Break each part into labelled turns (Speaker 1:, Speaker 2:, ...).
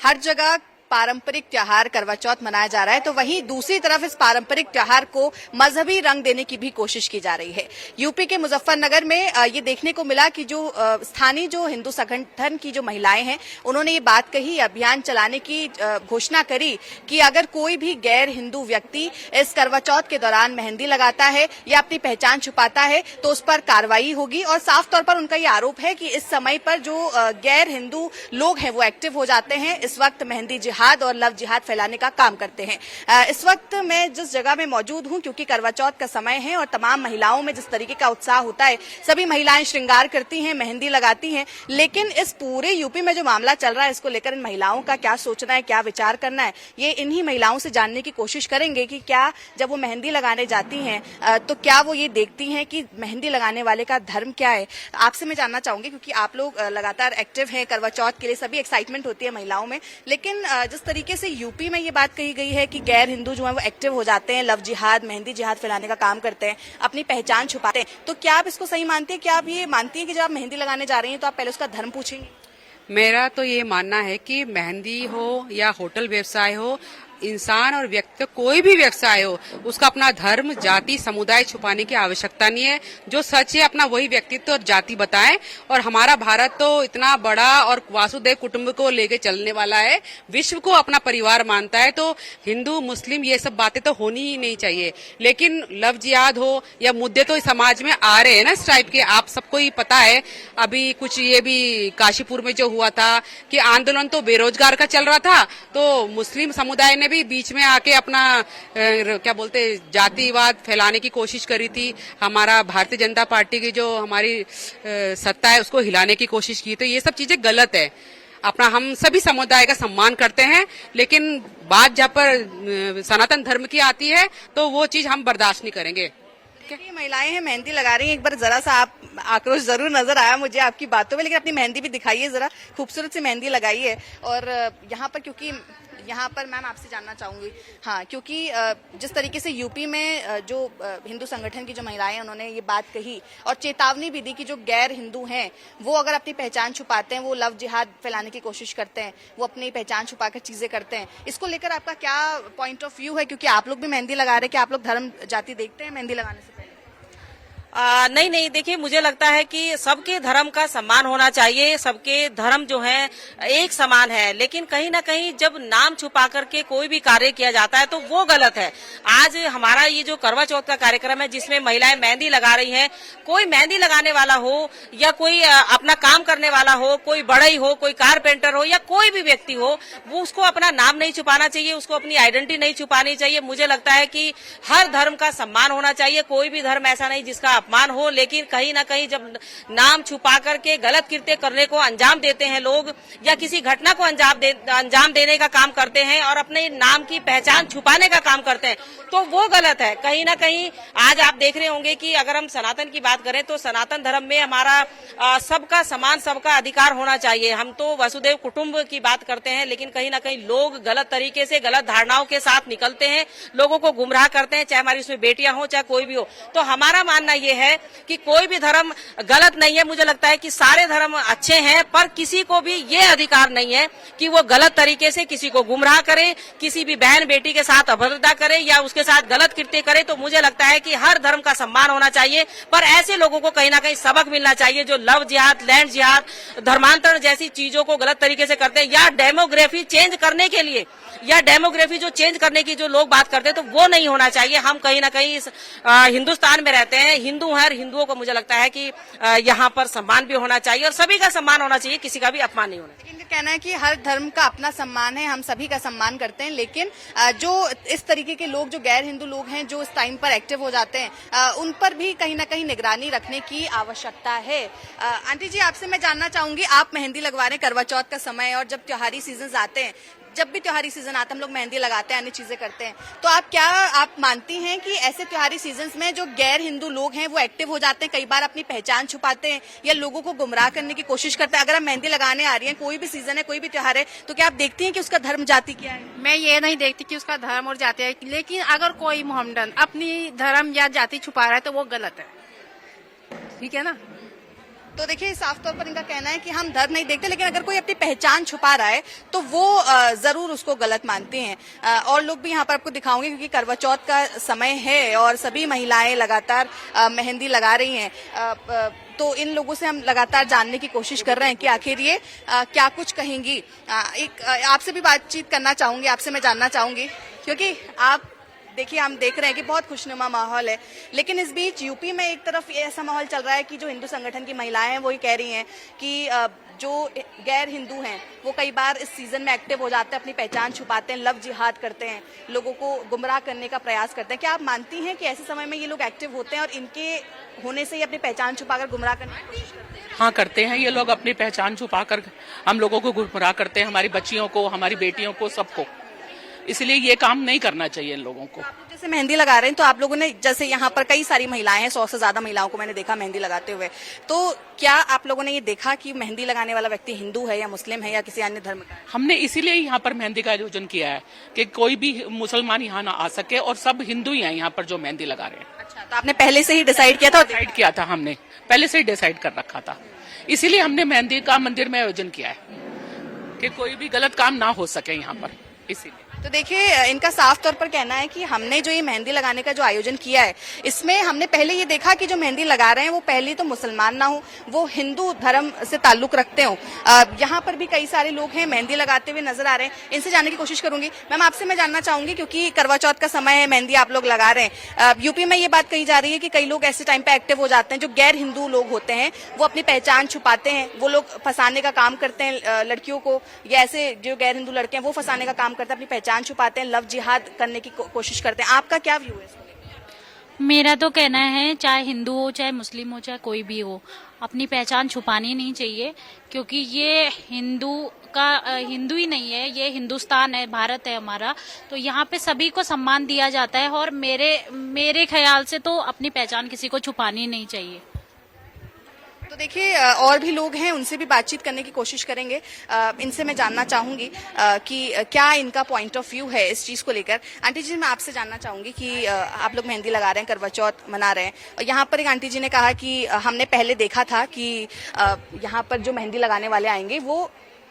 Speaker 1: हर जगह पारंपरिक त्योहार करवा चौथ मनाया जा रहा है, तो वहीं दूसरी तरफ इस पारंपरिक त्योहार को मजहबी रंग देने की भी कोशिश की जा रही है। यूपी के मुजफ्फरनगर में ये देखने को मिला कि जो स्थानीय जो हिंदू संगठन की जो महिलाएं हैं, उन्होंने ये बात कही, अभियान चलाने की घोषणा करी कि अगर कोई भी गैर हिंदू व्यक्ति इस करवा चौथ के दौरान मेहंदी लगाता है या अपनी पहचान छुपाता है तो उस पर कार्रवाई होगी। और साफ तौर पर उनका ये आरोप है कि इस समय पर जो गैर हिंदू लोग हैं वो एक्टिव हो जाते हैं, इस वक्त मेहंदी जिहाद और लव जिहाद फैलाने का काम करते हैं। इस वक्त मैं जिस जगह में मौजूद हूं, क्योंकि करवा चौथ का समय है और तमाम महिलाओं में जिस तरीके का उत्साह होता है, सभी महिलाएं श्रृंगार करती हैं, मेहंदी लगाती हैं, लेकिन इस पूरे यूपी में जो मामला चल रहा है इसको लेकर इन महिलाओं का क्या सोचना है, क्या विचार करना है, ये इन्हीं महिलाओं से जानने की कोशिश करेंगे कि क्या जब वो मेहंदी लगाने जाती हैं तो क्या वो ये देखती हैं कि मेहंदी लगाने वाले का धर्म क्या है। आपसे मैं जानना चाहूंगी, क्योंकि आप लोग लगातार एक्टिव हैं करवा चौथ के लिए, सभी एक्साइटमेंट होती है महिलाओं में, लेकिन जिस तरीके से यूपी में ये बात कही गई है कि गैर हिंदू जो है वो एक्टिव हो जाते हैं, लव जिहाद मेहंदी जिहाद फैलाने का काम करते हैं, अपनी पहचान छुपाते हैं, तो क्या आप इसको सही मानती है? क्या आप ये मानती है कि जब आप मेहंदी लगाने जा रही हैं तो आप पहले उसका धर्म पूछेंगी?
Speaker 2: मेरा तो ये मानना है कि मेहंदी हो या होटल व्यवसाय हो, इंसान और व्यक्ति कोई भी व्यवसाय हो, उसका अपना धर्म जाति समुदाय छुपाने की आवश्यकता नहीं है। जो सच है अपना वही व्यक्तित्व और जाति बताएं। और हमारा भारत तो इतना बड़ा और वासुदेव कुटुंब को लेके चलने वाला है, विश्व को अपना परिवार मानता है, तो हिंदू मुस्लिम ये सब बातें तो होनी ही नहीं चाहिए। लेकिन लव जिहाद हो या मुद्दे तो समाज में आ रहे हैं ना इस टाइप के, आप सबको ही पता है। अभी कुछ ये भी काशीपुर में जो हुआ था कि आंदोलन तो बेरोजगार का चल रहा था, तो मुस्लिम समुदाय ने भी बीच में आके अपना क्या बोलते जातिवाद फैलाने की कोशिश करी थी। हमारा भारतीय जनता पार्टी की जो हमारी सत्ता है उसको हिलाने की कोशिश की। तो ये सब चीजें गलत है। अपना हम सभी समुदाय का सम्मान करते हैं, लेकिन बात जहाँ पर सनातन धर्म की आती है तो वो चीज हम बर्दाश्त नहीं करेंगे।
Speaker 1: ये महिलाएं हैं, मेहंदी लगा रही हैं, एक बार जरा सा आप आक्रोश जरूर नजर आया मुझे आपकी बातों में, लेकिन अपनी मेहंदी भी दिखाइए जरा, खूबसूरत सी मेहंदी लगाई है। और यहाँ पर क्योंकि यहाँ पर मैम आपसे जानना चाहूंगी, हाँ, क्योंकि जिस तरीके से यूपी में जो हिंदू संगठन की जो महिलाएं हैं उन्होंने ये बात कही और चेतावनी भी दी कि जो गैर हिंदू हैं वो अगर अपनी पहचान छुपाते हैं, वो लव जिहाद फैलाने की कोशिश करते हैं, वो अपनी पहचान छुपाकर चीजें करते हैं, इसको लेकर आपका क्या पॉइंट ऑफ व्यू है? क्योंकि आप लोग भी मेहंदी लगा रहे हैं, कि आप लोग धर्म जाति देखते हैं मेहंदी लगाने से?
Speaker 3: नहीं, देखिए, मुझे लगता है कि सबके धर्म का सम्मान होना चाहिए, सबके धर्म जो है एक समान है, लेकिन कहीं ना कहीं जब नाम छुपा करके कोई भी कार्य किया जाता है तो वो गलत है। आज हमारा ये जो करवा चौथ का कार्यक्रम है जिसमें महिलाएं मेहंदी लगा रही हैं, कोई मेहंदी लगाने वाला हो या कोई अपना काम करने वाला हो, कोई बढ़ई हो, कोई कारपेंटर हो या कोई भी व्यक्ति हो, वो उसको अपना नाम नहीं छुपाना चाहिए, उसको अपनी आइडेंटिटी नहीं छुपानी चाहिए। मुझे लगता है कि हर धर्म का सम्मान होना चाहिए, कोई भी धर्म ऐसा नहीं जिसका अपमान हो, लेकिन कहीं ना कहीं जब नाम छुपा करके गलत कृत्य करने को अंजाम देते हैं लोग, या किसी घटना को अंजाम देने का काम करते हैं और अपने नाम की पहचान छुपाने का काम करते हैं, तो वो गलत है। कहीं ना कहीं आज आप देख रहे होंगे कि अगर हम सनातन की बात करें तो सनातन धर्म में हमारा सबका समान, सबका अधिकार होना चाहिए। हम तो वसुदेव कुटुंब की बात करते हैं, लेकिन कहीं ना कहीं लोग गलत तरीके से गलत धारणाओं के साथ निकलते हैं, लोगों को गुमराह करते हैं, चाहे हमारी उसमें बेटियां हो चाहे कोई भी हो। तो हमारा मानना ये है कि कोई भी धर्म गलत नहीं है। मुझे लगता है कि सारे धर्म अच्छे हैं, पर किसी को भी ये अधिकार नहीं है कि वो गलत तरीके से किसी को गुमराह करे, किसी भी बहन बेटी के साथ अभद्रता करे या उसके साथ गलत कृत्य करे। तो मुझे लगता है कि हर धर्म का सम्मान होना चाहिए, पर ऐसे लोगों को कहीं ना कहीं सबक मिलना चाहिए जो लव जिहाद, लैंड जिहाद, धर्मांतरण जैसी चीजों को गलत तरीके से करते हैं, या डेमोग्राफी चेंज करने के लिए, या डेमोग्राफी जो चेंज करने की जो लोग बात करते हैं, तो वो नहीं होना चाहिए। हम कहीं ना कहीं हिंदुस्तान में रहते हैं, हिंदू हैं, हिंदुओं को मुझे लगता है कि यहाँ पर सम्मान भी होना चाहिए और सभी का सम्मान होना चाहिए, किसी का भी अपमान नहीं होना चाहिए।
Speaker 1: इनका कहना है कि हर धर्म का अपना सम्मान है, हम सभी का सम्मान करते हैं, लेकिन जो इस तरीके के लोग, जो गैर हिंदू लोग हैं, जो इस टाइम पर एक्टिव हो जाते हैं, उन पर भी कहीं ना कहीं निगरानी रखने की आवश्यकता है। आंटी जी, आपसे मैं जानना चाहूंगी, आप मेहंदी लगवा रहे हैं, करवा चौथ का समय और जब त्योहारी सीजन आते हैं, जब भी त्योहारी सीजन आता है हम लोग मेहंदी लगाते हैं, अन्य चीजें करते हैं, तो आप मानती हैं कि ऐसे त्योहारी सीजन में जो गैर हिंदू लोग हैं वो एक्टिव हो जाते हैं, कई बार अपनी पहचान छुपाते हैं या लोगों को गुमराह करने की कोशिश करते हैं? अगर आप मेहंदी लगाने आ रही हैं, कोई भी सीजन है, कोई भी त्योहार है, तो क्या आप देखती हैं कि उसका धर्म जाति क्या है?
Speaker 4: मैं ये नहीं देखती कि उसका धर्म और जाति है, लेकिन अगर कोई मोहम्मदन अपनी धर्म या जाति छुपा रहा है तो वो गलत है, ठीक है ना?
Speaker 1: तो देखिए साफ तौर पर इनका कहना है कि हम धर्म नहीं देखते, लेकिन अगर कोई अपनी पहचान छुपा रहा है तो वो जरूर उसको गलत मानते हैं। और लोग भी यहाँ पर आपको दिखाऊंगे क्योंकि करवा चौथ का समय है और सभी महिलाएं लगातार मेहंदी लगा रही हैं। तो इन लोगों से हम लगातार जानने की कोशिश कर रहे हैं कि आखिर ये क्या कुछ कहेंगी। आपसे भी बातचीत करना चाहूंगी, आपसे मैं जानना चाहूंगी क्योंकि आप देखिए हम देख रहे हैं कि बहुत खुशनुमा माहौल है, लेकिन इस बीच यूपी में एक तरफ ये ऐसा माहौल चल रहा है कि जो हिंदू संगठन की महिलाएं हैं वो ये कह रही हैं कि जो गैर हिंदू हैं वो कई बार इस सीजन में एक्टिव हो जाते हैं, अपनी पहचान छुपाते हैं, लव जिहाद करते हैं, लोगों को गुमराह करने का प्रयास करते हैं। क्या आप मानती हैं कि ऐसे समय में ये लोग एक्टिव होते हैं और इनके होने से ही अपनी पहचान छुपाकर गुमराह करने की कोशिश करते हैं?
Speaker 5: हाँ, करते हैं ये लोग, अपनी पहचान छुपाकर हम लोगों को गुमराह करते हैं, हमारी बच्चियों को, हमारी बेटियों को, सबको। इसलिए ये काम नहीं करना चाहिए इन लोगों को।
Speaker 1: आप लोग जैसे मेहंदी लगा रहे हैं तो आप लोगों ने, जैसे यहाँ पर कई सारी महिलाएं हैं, 100 से ज्यादा महिलाओं को मैंने देखा मेहंदी लगाते हुए, तो क्या आप लोगों ने ये देखा कि मेहंदी लगाने वाला व्यक्ति हिंदू है या मुस्लिम है या किसी अन्य धर्म का है?
Speaker 5: हमने इसीलिए यहाँ पर मेहंदी का आयोजन किया है कि कोई भी मुसलमान यहाँ ना आ सके और सब हिंदू ही हैं यहाँ पर जो मेहंदी लगा रहे हैं।
Speaker 1: अच्छा, तो आपने पहले से ही डिसाइड किया था?
Speaker 5: डिसाइड किया था, हमने पहले से ही डिसाइड कर रखा था, इसीलिए हमने मेहंदी का मंदिर में आयोजन किया है कि कोई भी गलत काम ना हो सके यहाँ पर, इसीलिए।
Speaker 1: तो देखिए इनका साफ तौर पर कहना है कि हमने जो ये मेहंदी लगाने का जो आयोजन किया है, इसमें हमने पहले ये देखा कि जो मेहंदी लगा रहे हैं वो पहले तो मुसलमान ना हो, वो हिंदू धर्म से ताल्लुक रखते हो। यहाँ पर भी कई सारे लोग हैं मेहंदी लगाते हुए नजर आ रहे हैं, इनसे जानने की कोशिश करूंगी। मैम आपसे मैं जानना चाहूंगी क्योंकि करवा चौथ का समय है, मेहंदी आप लोग लगा रहे हैं, यूपी में ये बात कही जा रही है कि कई लोग ऐसे टाइम पे एक्टिव हो जाते हैं, जो गैर हिंदू लोग होते हैं वो अपनी पहचान छुपाते हैं, वो लोग फंसाने का काम करते हैं लड़कियों को, या ऐसे जो गैर हिंदू लड़के हैं वो फंसाने का काम करते हैं, अपनी पहचान छुपाते हैं, लव जिहाद करने की कोशिश करते हैं। आपका क्या व्यू है इसमें?
Speaker 6: मेरा तो कहना है चाहे हिंदू हो, चाहे मुस्लिम हो, चाहे कोई भी हो, अपनी पहचान छुपानी नहीं चाहिए, क्योंकि ये हिंदू ही नहीं है, ये हिंदुस्तान है, भारत है हमारा, तो यहाँ पे सभी को सम्मान दिया जाता है और मेरे ख्याल से तो अपनी पहचान किसी को छुपानी नहीं चाहिए।
Speaker 1: तो देखिए और भी लोग हैं, उनसे भी बातचीत करने की कोशिश करेंगे। इनसे मैं जानना चाहूंगी कि क्या इनका पॉइंट ऑफ व्यू है इस चीज को लेकर। आंटी जी मैं आपसे जानना चाहूंगी कि आप लोग मेहंदी लगा रहे हैं, करवा चौथ मना रहे हैं, और यहाँ पर एक आंटी जी ने कहा कि हमने पहले देखा था कि यहाँ पर जो मेहंदी लगाने वाले आएंगे वो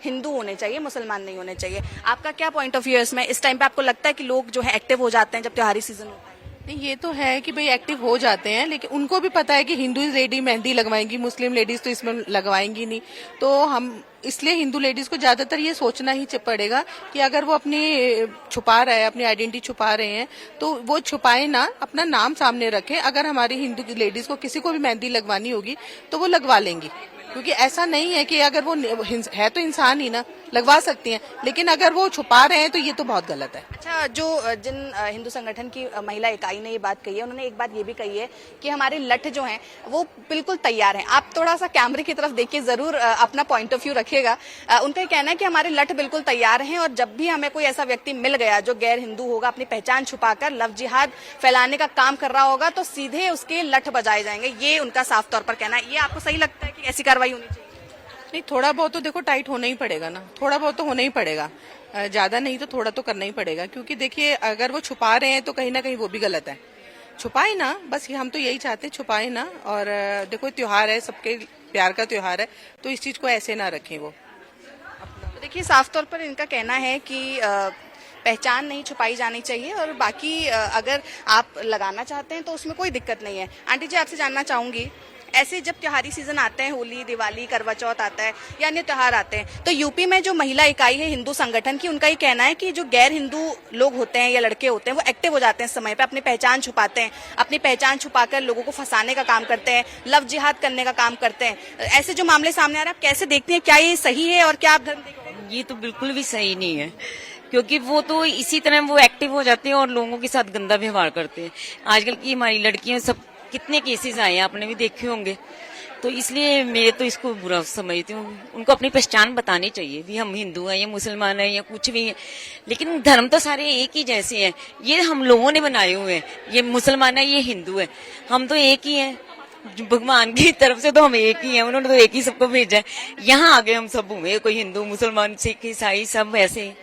Speaker 1: हिंदू होने चाहिए, मुसलमान नहीं होने चाहिए। आपका क्या पॉइंट ऑफ व्यू है इसमें? इस टाइम पे आपको लगता है कि लोग जो है एक्टिव हो जाते हैं जब त्योहारी सीजन होता है?
Speaker 7: नहीं, ये तो है कि भाई एक्टिव हो जाते हैं, लेकिन उनको भी पता है कि हिंदू लेडी मेहंदी लगवाएंगी, मुस्लिम लेडीज तो इसमें लगवाएंगी नहीं। तो हम इसलिए हिंदू लेडीज को ज्यादातर ये सोचना ही पड़ेगा कि अगर वो अपनी छुपा रहे हैं, अपनी आइडेंटिटी छुपा रहे हैं, तो वो छुपाए ना, अपना नाम सामने रखें। अगर हमारी हिंदू लेडीज को किसी को भी मेहंदी लगवानी होगी तो वो लगवा लेंगी, क्योंकि ऐसा नहीं है कि अगर वो है तो इंसान ही ना, लगवा सकती हैं, लेकिन अगर वो छुपा रहे हैं तो ये तो बहुत गलत है।
Speaker 1: अच्छा, जो जिन हिंदू संगठन की महिला इकाई ने ये बात कही है, उन्होंने एक बात ये भी कही है कि हमारे लठ जो हैं वो बिल्कुल तैयार हैं। आप थोड़ा सा कैमरे की तरफ देखिए, जरूर अपना पॉइंट ऑफ व्यू रखिएगा। उनका ये कहना है कि हमारे लठ बिल्कुल तैयार हैं और जब भी हमें कोई ऐसा व्यक्ति मिल गया जो गैर हिंदू होगा, अपनी पहचान छुपाकर लव जिहाद फैलाने का काम कर रहा होगा, तो सीधे उसके लठ बजाए जाएंगे। ये उनका साफ तौर पर कहना है। ये आपको सही लगता है कि ऐसी कार्रवाई होनी चाहिए?
Speaker 7: नहीं, थोड़ा बहुत तो देखो टाइट होना ही पड़ेगा ना, थोड़ा बहुत तो होना ही पड़ेगा, ज्यादा नहीं तो थोड़ा तो करना ही पड़ेगा। क्योंकि देखिए अगर वो छुपा रहे हैं तो कहीं ना कहीं वो भी गलत है। छुपाए ना, बस हम तो यही चाहते हैं, छुपाए ना। और देखो त्योहार है, सबके प्यार का त्योहार है, तो इस चीज को ऐसे ना रखें वो।
Speaker 1: तो देखिए साफ तौर पर इनका कहना है कि पहचान नहीं छुपाई जानी चाहिए, और बाकी अगर आप लगाना चाहते हैं तो उसमें कोई दिक्कत नहीं है। आंटी जी आपसे जानना चाहूंगी, ऐसे जब त्योहारी सीजन आते हैं, होली, दिवाली, करवा चौथ आता है या अन्य त्योहार आते हैं, तो यूपी में जो महिला इकाई है हिंदू संगठन की, उनका ये कहना है कि जो गैर हिंदू लोग होते हैं या लड़के होते हैं वो एक्टिव हो जाते हैं इस समय पे, अपनी पहचान छुपाते हैं, अपनी पहचान छुपाकर लोगों को फंसाने का काम करते हैं, लव जिहाद करने का काम करते हैं। ऐसे जो मामले सामने आ रहे हैं, आप कैसे देखते हैं? क्या ये सही है और क्या आप धर्म देखते हैं?
Speaker 8: ये तो बिल्कुल भी सही नहीं है, क्योंकि वो तो इसी तरह वो एक्टिव हो जाते हैं और लोगों के साथ गंदा व्यवहार करते हैं। आजकल की हमारी लड़कियां सब, कितने केसेस आए हैं, आपने भी देखे होंगे। तो इसलिए मैं तो इसको बुरा समझती हूँ। उनको अपनी पहचान बतानी चाहिए भी हम हिंदू हैं या मुसलमान हैं या कुछ भी है, लेकिन धर्म तो सारे एक ही जैसे हैं। ये हम लोगों ने बनाए हुए हैं, ये मुसलमान है, ये हिंदू है, हम तो एक ही हैं। भगवान की तरफ से तो हम एक ही हैं, उन्होंने तो एक ही सबको भेजा है। यहाँ आगे हम सब हुए, कोई हिंदू, मुसलमान, सिख, ईसाई सब ऐसे हैं।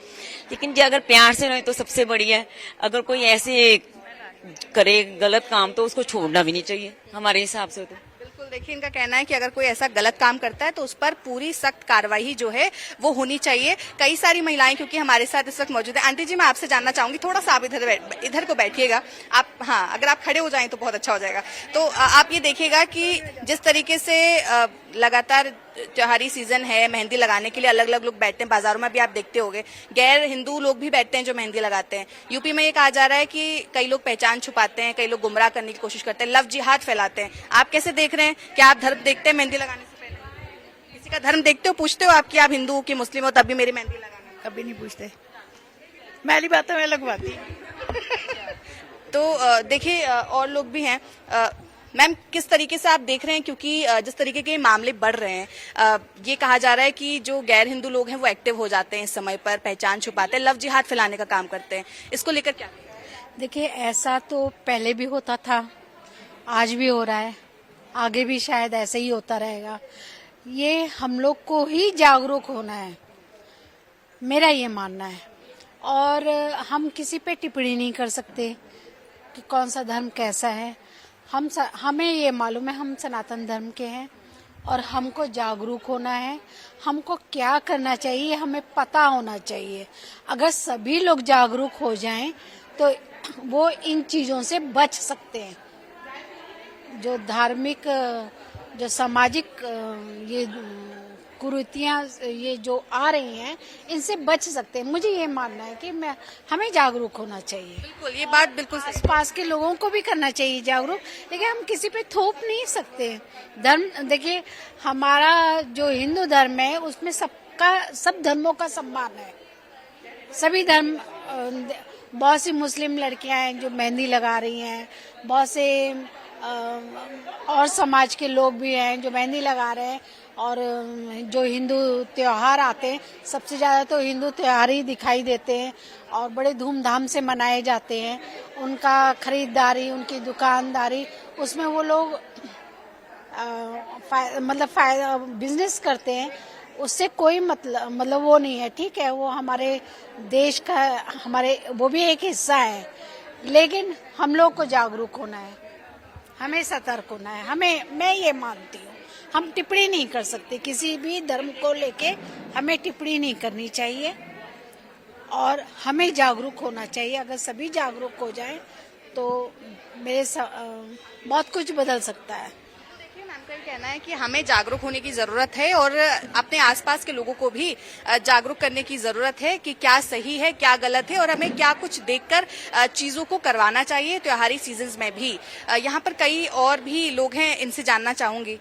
Speaker 8: लेकिन जो अगर प्यार से रहे तो सबसे बढ़िया है। अगर कोई ऐसे करे गलत काम तो उसको छोड़ना भी नहीं चाहिए हमारे हिसाब से। तो
Speaker 1: बिल्कुल, देखिए इनका कहना है कि अगर कोई ऐसा गलत काम करता है तो उस पर पूरी सख्त कार्रवाई जो है वो होनी चाहिए। कई सारी महिलाएं क्योंकि हमारे साथ इस वक्त मौजूद है। आंटी जी, मैं आपसे जानना चाहूंगी, थोड़ा सा आप इधर को बैठिएगा आप। हाँ, अगर आप खड़े हो जाएं तो बहुत अच्छा हो जाएगा। तो आप ये देखिएगा कि जिस तरीके से लगातार त्योहारी सीजन है, मेहंदी लगाने के लिए अलग अलग लोग बैठते हैं, बाजारों में भी आप देखते होंगे गैर हिंदू लोग भी बैठते हैं जो मेहंदी लगाते हैं। यूपी में ये कहा जा रहा है कि कई लोग पहचान छुपाते हैं, कई लोग गुमराह करने की कोशिश करते हैं, लव जिहाद फैलाते हैं। आप कैसे देख रहे हैं? क्या आप धर्म देखते हैं मेहंदी लगाने से पहले? किसी का धर्म देखते हो, पूछते हो आप कि आप हिंदू हो कि मुस्लिम हो तब भी मेरी मेहंदी लगाना?
Speaker 9: कभी नहीं पूछते, मैली बातें मैं लगवाती।
Speaker 1: तो देखिए और लोग भी हैं। मैम, किस तरीके से आप देख रहे हैं, क्योंकि जिस तरीके के मामले बढ़ रहे हैं, ये कहा जा रहा है कि जो गैर हिंदू लोग हैं वो एक्टिव हो जाते हैं इस समय पर, पहचान छुपाते हैं, लव जिहाद फैलाने का काम करते हैं। इसको लेकर क्या?
Speaker 10: देखिए, ऐसा तो पहले भी होता था, आज भी हो रहा है, आगे भी शायद ऐसे ही होता रहेगा। ये हम लोग को ही जागरूक होना है, मेरा ये मानना है। और हम किसी पे टिप्पणी नहीं कर सकते कि कौन सा धर्म कैसा है। हमें ये मालूम है हम सनातन धर्म के हैं और हमको जागरूक होना है। हमको क्या करना चाहिए हमें पता होना चाहिए। अगर सभी लोग जागरूक हो जाएं तो वो इन चीजों से बच सकते हैं। जो धार्मिक, जो सामाजिक ये कुरीतियां ये जो आ रही हैं, इनसे बच सकते हैं। मुझे ये मानना है कि हमें जागरूक होना चाहिए।
Speaker 1: बिल्कुल, ये बात बिल्कुल
Speaker 10: आस पास के लोगों को भी करना चाहिए जागरूक, लेकिन हम किसी पे थोप नहीं सकते। धर्म देखिए, हमारा जो हिंदू धर्म है उसमें सब धर्मों का सम्मान है। सभी धर्म, बहुत सी मुस्लिम लड़कियां हैं जो मेहंदी लगा रही हैं, बहुत से और समाज के लोग भी हैं जो मेहंदी लगा रहे हैं। और जो हिंदू त्योहार आते हैं, सबसे ज्यादा तो हिंदू त्योहार ही दिखाई देते हैं और बड़े धूमधाम से मनाए जाते हैं। उनका खरीदारी, उनकी दुकानदारी, उसमें वो लोग बिजनेस करते हैं, उससे कोई मतलब वो नहीं है। ठीक है, वो हमारे देश का, वो भी एक हिस्सा है, लेकिन हम लोग को जागरूक होना है, हमें सतर्क होना है। मैं ये मानती हूँ, हम टिप्पणी नहीं कर सकते किसी भी धर्म को लेके, हमें टिप्पणी नहीं करनी चाहिए और हमें जागरूक होना चाहिए। अगर सभी जागरूक हो जाएं तो बहुत कुछ बदल सकता है।
Speaker 1: देखिए, मैम का ये कहना है कि हमें जागरूक होने की जरूरत है और अपने आसपास के लोगों को भी जागरूक करने की जरूरत है कि क्या सही है, क्या गलत है और हमें क्या कुछ देखकर चीजों को करवाना चाहिए त्योहारी सीजन में भी। यहाँ पर कई और भी लोग हैं, इनसे जानना चाहूंगी।